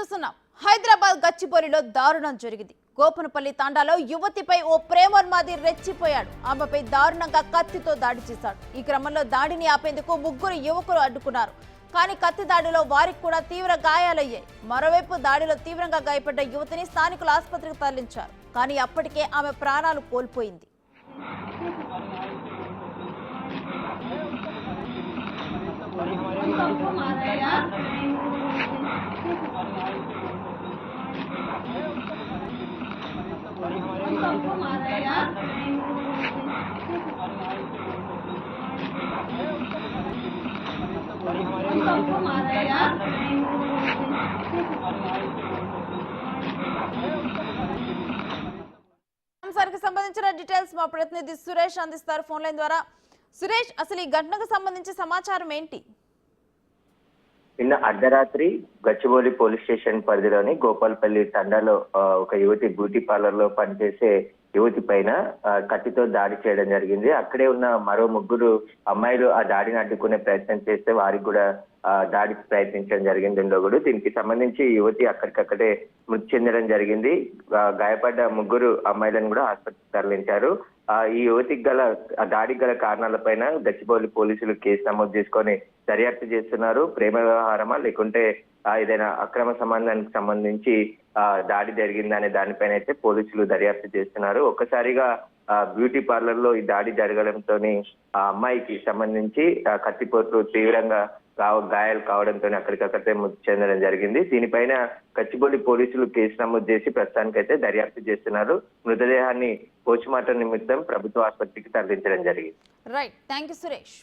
చూస్తున్నాం. హైదరాబాద్ గచ్చిబౌలిలో దారుణం జరిగింది. గోపనపల్లి తాండాలో యువతిపై ఓ ప్రేమోన్మాది రెచ్చిపోయాడు. ఆమెపై దారుణంగా కత్తితో దాడి చేశాడు. ఈ క్రమంలో దాడిని ఆపేందుకు ముగ్గురు యువకులు అడ్డుకున్నారు. కానీ కత్తి దాడిలో వారికి కూడా తీవ్ర గాయాలయ్యాయి. మరోవైపు దాడిలో తీవ్రంగా గాయపడ్డ యువతిని స్థానికులు ఆసుపత్రికి తరలించారు. కానీ అప్పటికే ఆమె ప్రాణాలు కోల్పోయింది. అంశానికి సంబంధించిన డీటెయిల్స్ మా ప్రతినిధి సురేష్ అందిస్తారు ఫోన్ లైన్ ద్వారా. సురేష్, అసలు ఈ ఘటనకు సంబంధించి సమాచారం ఏంటి? నిన్న అర్ధరాత్రి గచ్చిబౌలి పోలీస్ స్టేషన్ పరిధిలోని గోపాల్పల్లి తండాలో ఒక యువతి బ్యూటీ పార్లర్ లో పనిచేసే యువతి పైన కత్తితో దాడి చేయడం జరిగింది. అక్కడే ఉన్న మరో ముగ్గురు అమ్మాయిలు ఆ దాడిని అడ్డుకునే ప్రయత్నం చేస్తే వారికి కూడా దాడికి ప్రయత్నించడం జరిగింది. కూడా దీనికి సంబంధించి యువతి అక్కడికక్కడే మృతి చెందడం జరిగింది. గాయపడ్డ ముగ్గురు అమ్మాయిలను కూడా ఆసుపత్రికి తరలించారు. ఈ యువతికి గల దాడికి గల కారణాలపైన గచ్చిబౌలి పోలీసులు కేసు నమోదు చేసుకొని దర్యాప్తు చేస్తున్నారు. ప్రేమ వ్యవహారమా లేకుంటే ఏదైనా అక్రమ సంబంధానికి సంబంధించి దాడి జరిగిందనే దానిపైన అయితే పోలీసులు దర్యాప్తు చేస్తున్నారు. ఒక్కసారిగా బ్యూటీ పార్లర్ లో ఈ దాడి జరగడంతో ఆ అమ్మాయికి సంబంధించి కత్తిపోట్లు తీవ్రంగా గాయాలు కావడంతో అక్కడికక్కడే మృతి చెందడం జరిగింది. దీనిపైన గచ్చిబౌలి పోలీసులు కేసు నమోదు చేసి ప్రస్తుతానికైతే దర్యాప్తు చేస్తున్నారు. మృతదేహాన్ని పోస్టుమార్టం నిమిత్తం ప్రభుత్వ ఆసుపత్రికి తరలించడం జరిగింది. Right, thank you Suresh.